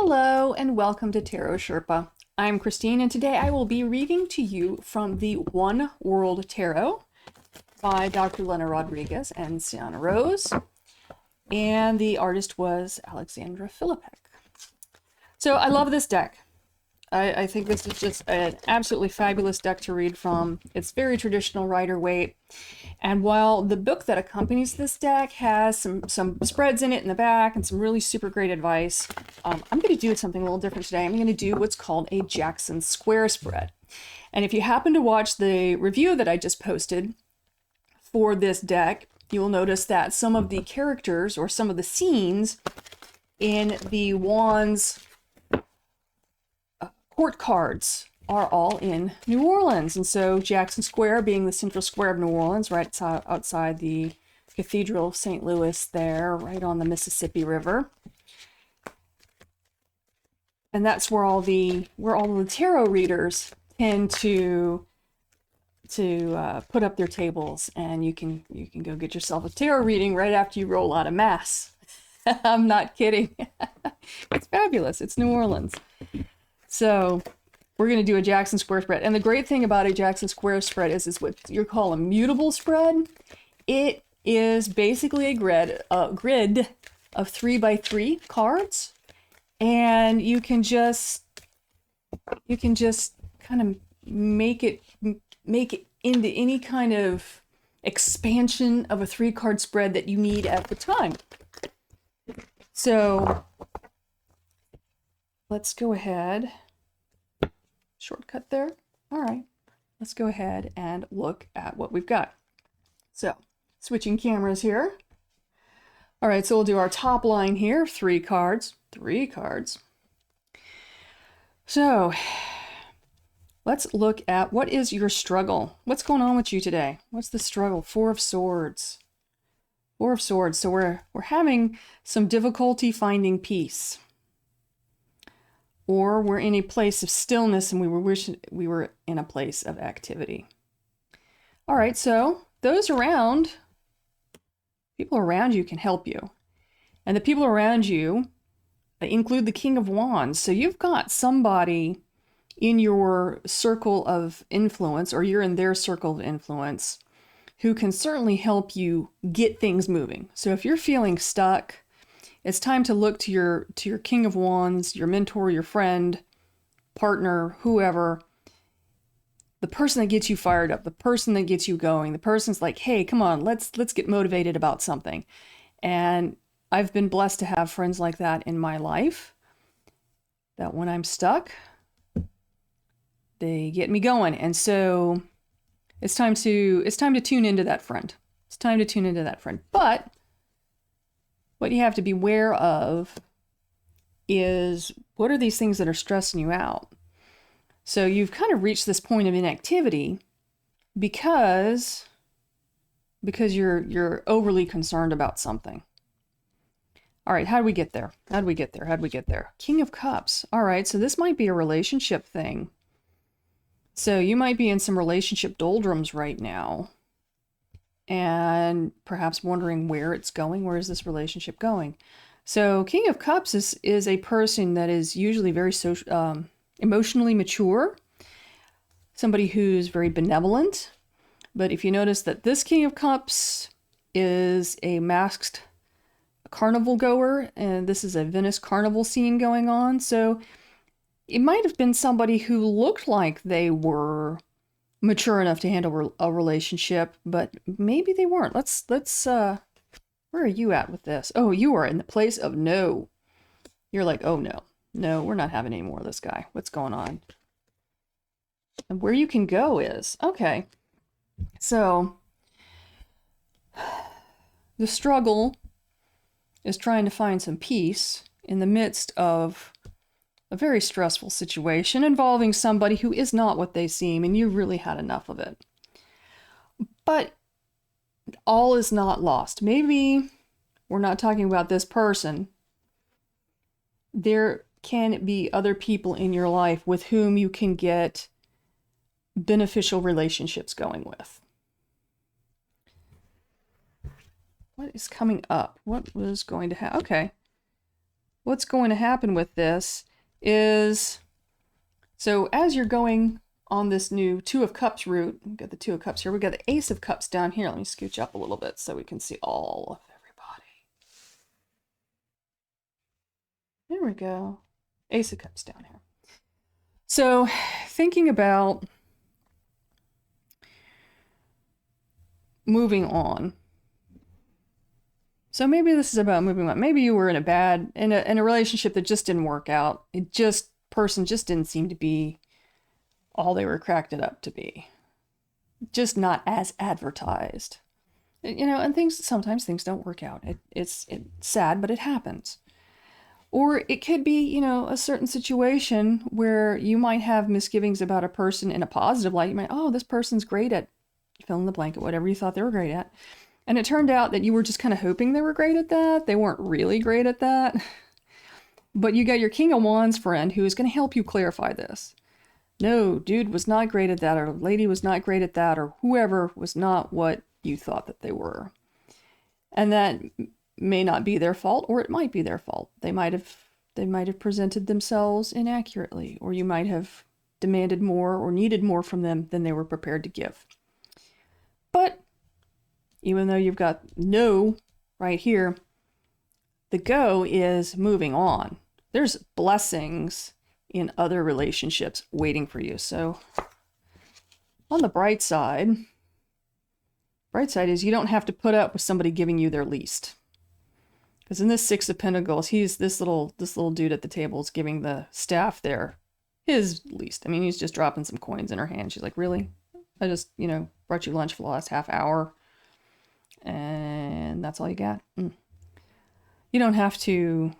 Hello and welcome to Tarot Sherpa. I'm Christine and today I will be reading to you from the One World Tarot by Dr. Lena Rodriguez and Sienna Rose, and the artist was Alexandra Philippek. So I love this deck. I think this is just an absolutely fabulous deck to read from. It's very traditional Rider-Waite. And while the book that accompanies this deck has some spreads in it in the back and some really super great advice, I'm going to do something a little different today. I'm going to do what's called a Jackson Square spread. And if you happen to watch the review that I just posted for this deck, you'll notice that some of the characters or some of the scenes in the Wands court cards are all in New Orleans. And so Jackson Square being the central square of New Orleans, right outside the Cathedral of St. Louis there, right on the Mississippi River. And that's where all the tarot readers tend to put up their tables, and you can go get yourself a tarot reading right after you roll out of mass. I'm not kidding. It's fabulous. It's New Orleans. So we're going to do a Jackson Square spread. And the great thing about a Jackson Square spread is what you call a mutable spread. It is basically a grid of 3x3 cards. And you can just kind of make it into any kind of expansion of a 3-card spread that you need at the time. So let's go ahead. Shortcut there. All right. Let's go ahead and look at what we've got. So, switching cameras here. All right, so we'll do our top line here. 3 cards. 3 cards. So, let's look at what is your struggle. What's going on with you today? What's the struggle? 4 of Swords. 4 of Swords. So we're having some difficulty finding peace. Or we're in a place of stillness and we were wishing we were in a place of activity. All right, so people around you can help you. And the people around you include the King of Wands. So you've got somebody in your circle of influence, or you're in their circle of influence, who can certainly help you get things moving. So if you're feeling stuck, it's time to look to your King of Wands, your mentor, your friend, partner, whoever, the person that gets you fired up, the person that gets you going, the person's like, hey, come on, let's get motivated about something. And I've been blessed to have friends like that in my life, that when I'm stuck, they get me going. And so it's time to tune into that friend. It's time to tune into that friend. But what you have to be aware of is, what are these things that are stressing you out? So you've kind of reached this point of inactivity because you're overly concerned about something. All right, how do we get there? How do we get there? King of Cups. All right, so this might be a relationship thing. So you might be in some relationship doldrums right now, and perhaps wondering where it's going. Where is this relationship going? So King of Cups is a person that is usually very emotionally mature, somebody who's very benevolent. But if you notice that this King of Cups is a masked carnival goer, and this is a Venice carnival scene going on, so it might have been somebody who looked like they were mature enough to handle a relationship, but maybe they weren't. Let's where are you at with this? Oh, you are in the place of no. You're like, oh no, we're not having any more of this guy. What's going on? And where you can go is, okay. So the struggle is trying to find some peace in the midst of a very stressful situation involving somebody who is not what they seem, and you've really had enough of it. But all is not lost. Maybe we're not talking about this person. There can be other people in your life with whom you can get beneficial relationships going with. What is coming up? What was going to happen? Okay. what's going to happen with this is, so as you're going on this new Two of Cups route, we've got the Two of Cups here, we've got the Ace of Cups down here. Let me scooch up a little bit so we can see all of everybody. There we go. Ace of Cups down here. So thinking about moving on. So maybe this is about moving on. Maybe you were in a relationship that just didn't work out. Person just didn't seem to be all they were cracked it up to be. Just not as advertised. You know, and sometimes things don't work out. It's sad, but it happens. Or it could be, you know, a certain situation where you might have misgivings about a person in a positive light. You might, oh, this person's great at fill in the blank at whatever you thought they were great at. And it turned out that you were just kind of hoping they were great at that. They weren't really great at that. But you got your King of Wands friend who is going to help you clarify this. No, dude was not great at that, or lady was not great at that, or whoever was not what you thought that they were. And that may not be their fault, or it might be their fault. They might have presented themselves inaccurately, or you might have demanded more or needed more from them than they were prepared to give. But even though you've got no right here, the go is moving on. There's blessings in other relationships waiting for you. So on the bright side is you don't have to put up with somebody giving you their least. Because in this Six of Pentacles, he's this little dude at the table is giving the staff there his least. I mean, he's just dropping some coins in her hand. She's like, really? I just, you know, brought you lunch for the last half hour. And that's all you got? You don't have to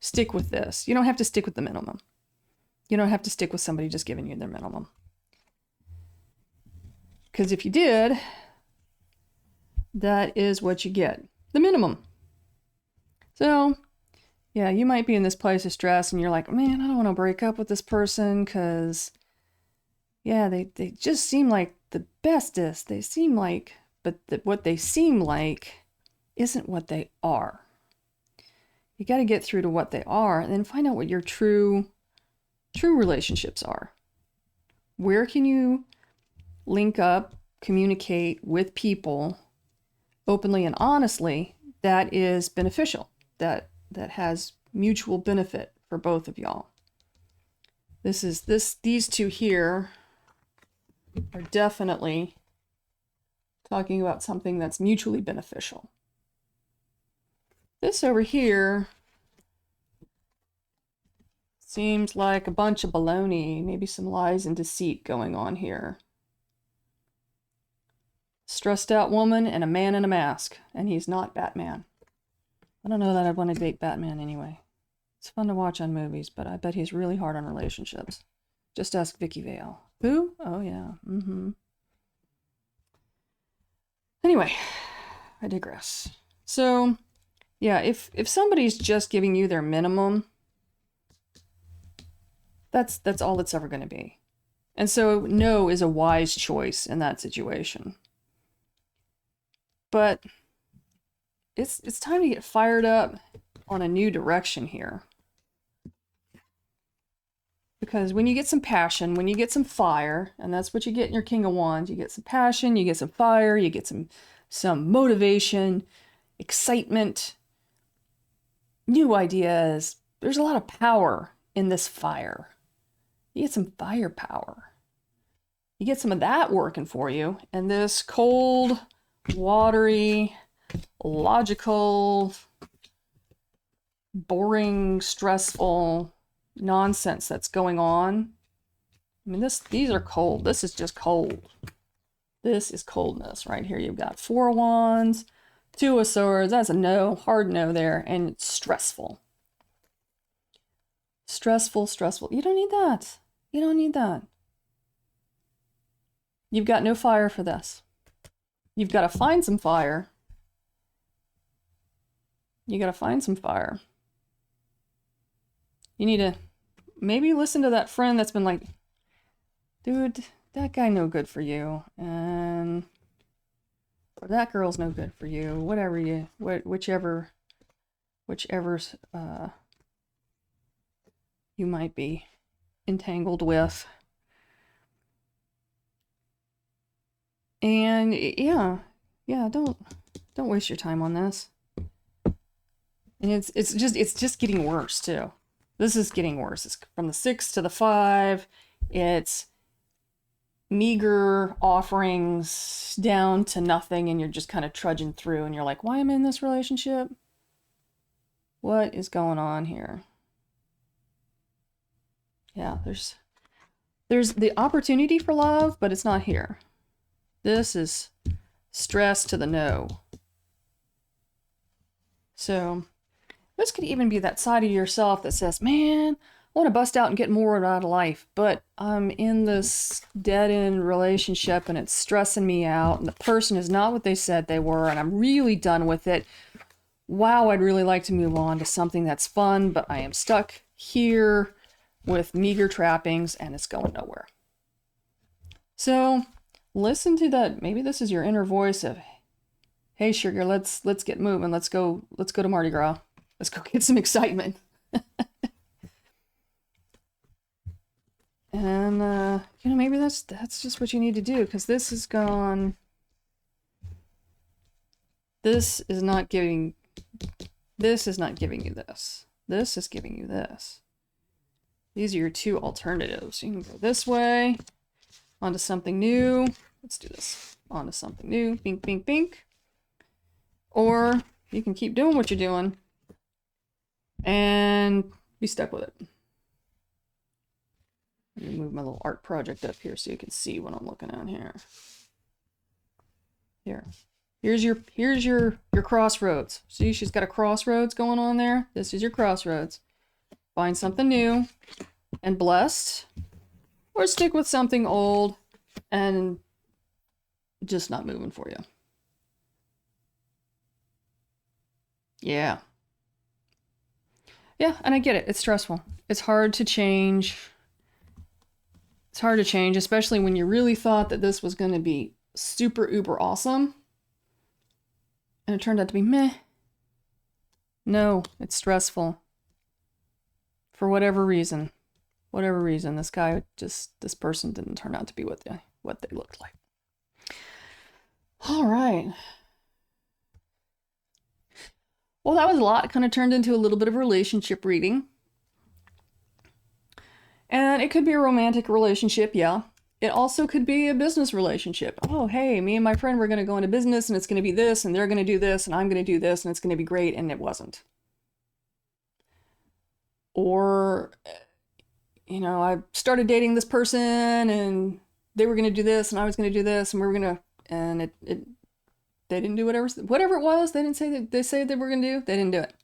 stick with this. You don't have to stick with the minimum. You don't have to stick with somebody just giving you their minimum. Because if you did, that is what you get. The minimum. So, yeah, you might be in this place of stress and you're like, man, I don't want to break up with this person because, yeah, they just seem like the bestest. They seem like, but what they seem like isn't what they are. You got to get through to what they are and then find out what your true relationships are. Where can you link up, communicate with people openly and honestly that is beneficial, that has mutual benefit for both of y'all. These two here are definitely talking about something that's mutually beneficial. This over here seems like a bunch of baloney, maybe some lies and deceit going on here. Stressed out woman and a man in a mask, and he's not Batman. I don't know that I'd want to date Batman anyway. It's fun to watch on movies, but I bet he's really hard on relationships. Just ask Vicky Vale. Who? Oh yeah. Anyway, I digress. So, yeah, if somebody's just giving you their minimum, that's all it's ever going to be. And so no is a wise choice in that situation. But it's time to get fired up on a new direction here. Because when you get some passion, when you get some fire, and that's what you get in your King of Wands, you get some passion, you get some fire, you get some motivation, excitement, new ideas. There's a lot of power in this fire. You get some firepower. You get some of that working for you, and this cold, watery, logical, boring, stressful nonsense that's going on. I mean, these are cold. This is just cold. This is coldness right here. You've got Four of Wands, Two of Swords. That's a no, hard no there, and it's stressful. Stressful. You don't need that. You don't need that. You've got no fire for this. You've got to find some fire. You got to find some fire. You need to maybe listen to that friend that's been like, dude, that guy no good for you. And or that girl's no good for you. Whichever whichever's you might be entangled with. And yeah, don't waste your time on this. And it's just getting worse too. This is getting worse. It's from the 6 to the 5. It's meager offerings down to nothing, and you're just kind of trudging through, and you're like, why am I in this relationship? What is going on here? Yeah, there's the opportunity for love, but it's not here. This is stress to the no. So this could even be that side of yourself that says, man, I want to bust out and get more out of life, but I'm in this dead-end relationship and it's stressing me out, and the person is not what they said they were, and I'm really done with it. Wow, I'd really like to move on to something that's fun, but I am stuck here with meager trappings and it's going nowhere. So listen to that. Maybe this is your inner voice of, hey sugar, let's get moving. Let's go to Mardi Gras. Let's go get some excitement. And maybe that's just what you need to do, because this is gone. This is not giving you this. This is giving you this. These are your two alternatives. You can go this way, onto something new. Let's do this. Onto something new. Bink, bink, bink. Or you can keep doing what you're doing and be stuck with it. Let me move my little art project up here so you can see what I'm looking at here. Here. Here's your crossroads. See, she's got a crossroads going on there. This is your crossroads. Find something new and blessed, or stick with something old and just not moving for you. Yeah. Yeah, and I get it. It's stressful. It's hard to change. It's hard to change, especially when you really thought that this was going to be super uber awesome. And it turned out to be meh. No, it's stressful. For whatever reason. Whatever reason, this person didn't turn out to be what they looked like. All right. Well, that was a lot. It kind of turned into a little bit of relationship reading. And it could be a romantic relationship, yeah. It also could be a business relationship. Oh, hey, me and my friend, we're going to go into business, and it's going to be this, and they're going to do this, and I'm going to do this, and it's going to be great, and it wasn't. Or, I started dating this person, and they were going to do this, and I was going to do this, and we were going to, and they didn't do whatever it was. They didn't say that they said they were going to do. They didn't do it.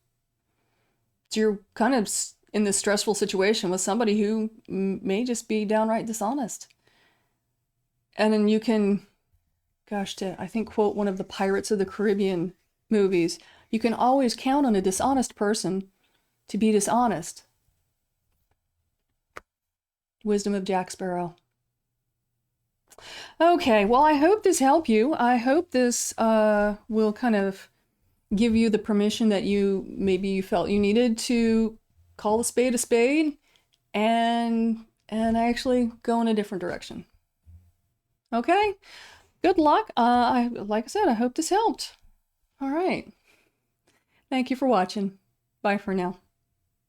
So you're kind of in this stressful situation with somebody who may just be downright dishonest. And then you can, I think, quote one of the Pirates of the Caribbean movies, you can always count on a dishonest person to be dishonest. Wisdom of Jack Sparrow. Okay, well, I hope this helped you. I hope this will kind of give you the permission that you felt you needed to call a spade and actually go in a different direction. Okay, good luck. Like I said, I hope this helped. All right. Thank you for watching. Bye for now.